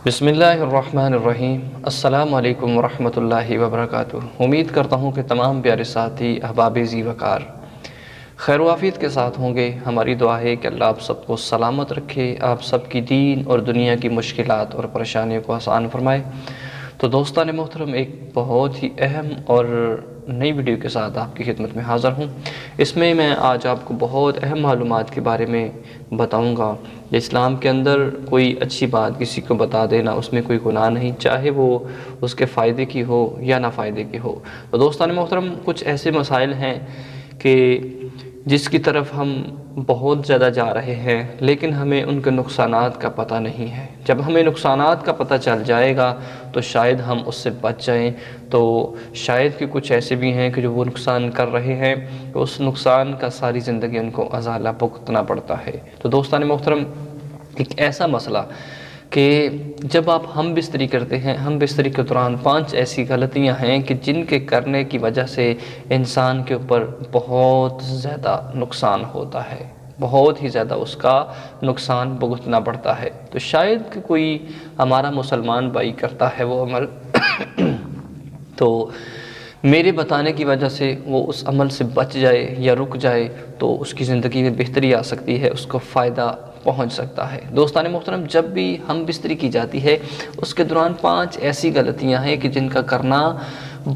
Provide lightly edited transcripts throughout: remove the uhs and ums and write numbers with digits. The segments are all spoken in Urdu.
بسم اللہ الرحمن الرحیم۔ السلام علیکم ورحمۃ اللہ وبرکاتہ۔ امید کرتا ہوں کہ تمام پیارے ساتھی احباب ذی وقار خیر و عافیت کے ساتھ ہوں گے۔ ہماری دعا ہے کہ اللہ آپ سب کو سلامت رکھے، آپ سب کی دین اور دنیا کی مشکلات اور پریشانیوں کو آسان فرمائے۔ تو دوستان محترم، ایک بہت ہی اہم اور نئی ویڈیو کے ساتھ آپ کی خدمت میں حاضر ہوں۔ اس میں آج آپ کو بہت اہم معلومات کے بارے میں بتاؤں گا۔ اسلام کے اندر کوئی اچھی بات کسی کو بتا دینا، اس میں کوئی گناہ نہیں، چاہے وہ اس کے فائدے کی ہو یا نہ فائدے کی ہو۔ تو دوستان محترم، کچھ ایسے مسائل ہیں کہ جس کی طرف ہم بہت زیادہ جا رہے ہیں، لیکن ہمیں ان کے نقصانات کا پتہ نہیں ہے۔ جب ہمیں نقصانات کا پتہ چل جائے گا تو شاید ہم اس سے بچ جائیں۔ تو شاید کہ کچھ ایسے بھی ہیں کہ جو وہ نقصان کر رہے ہیں، تو اس نقصان کا ساری زندگی ان کو ازالہ بھگتنا پڑتا ہے۔ تو دوستان محترم، ایک ایسا مسئلہ کہ جب آپ ہم بستری کرتے ہیں، ہم بستری کے دوران 5 ایسی غلطیاں ہیں کہ جن کے کرنے کی وجہ سے انسان کے اوپر بہت زیادہ نقصان ہوتا ہے، بہت ہی زیادہ اس کا نقصان بھگتنا پڑتا ہے۔ تو شاید کہ کوئی ہمارا مسلمان بھائی کرتا ہے وہ عمل تو میرے بتانے کی وجہ سے وہ اس عمل سے بچ جائے یا رک جائے تو اس کی زندگی میں بہتری آ سکتی ہے، اس کو فائدہ پہنچ سکتا ہے۔ دوستان محترم، جب بھی ہم بستری کی جاتی ہے اس کے دوران 5 ایسی غلطیاں ہیں کہ جن کا کرنا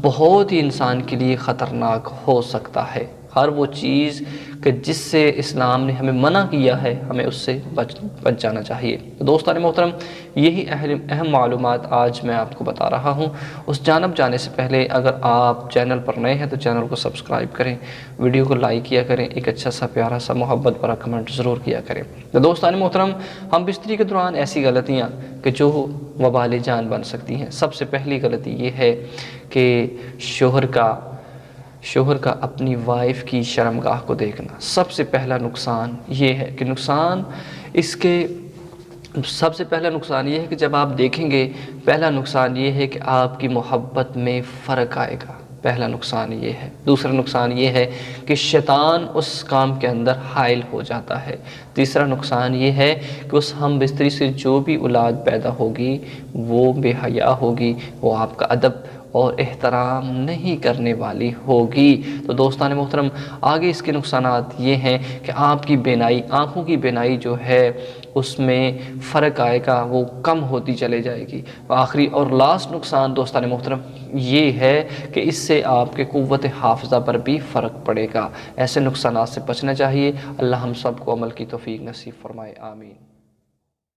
بہت ہی انسان کے لیے خطرناک ہو سکتا ہے۔ ہر وہ چیز کہ جس سے اسلام نے ہمیں منع کیا ہے، ہمیں اس سے بچ جانا چاہیے۔ دوستان محترم، یہی اہم معلومات آج میں آپ کو بتا رہا ہوں۔ اس جانب جانے سے پہلے اگر آپ چینل پر نئے ہیں تو چینل کو سبسکرائب کریں، ویڈیو کو لائک کیا کریں، ایک اچھا سا پیارا سا محبت بھرا کمنٹ ضرور کیا کریں۔ تو دوستان محترم، ہم بستری کے دوران ایسی غلطیاں کہ جو وبال جان بن سکتی ہیں۔ سب سے پہلی غلطی یہ ہے کہ شوہر کا اپنی وائف کی شرمگاہ کو دیکھنا۔ سب سے پہلا نقصان یہ ہے کہ سب سے پہلا نقصان یہ ہے کہ جب آپ دیکھیں گے، پہلا نقصان یہ ہے کہ آپ کی محبت میں فرق آئے گا۔ پہلا نقصان یہ ہے۔ دوسرا نقصان یہ ہے کہ شیطان اس کام کے اندر حائل ہو جاتا ہے۔ تیسرا نقصان یہ ہے کہ اس ہم بستری سے جو بھی اولاد پیدا ہوگی وہ بے حیا ہوگی، وہ آپ کا ادب اور احترام نہیں کرنے والی ہوگی۔ تو دوستان محترم، آگے اس کے نقصانات یہ ہیں کہ آپ کی بینائی، آنکھوں کی بینائی جو ہے اس میں فرق آئے گا، وہ کم ہوتی چلے جائے گی۔ آخری اور لاسٹ نقصان دوستان محترم یہ ہے کہ اس سے آپ کے قوت حافظہ پر بھی فرق پڑے گا۔ ایسے نقصانات سے بچنا چاہیے۔ اللہ ہم سب کو عمل کی توفیق نصیب فرمائے، آمین۔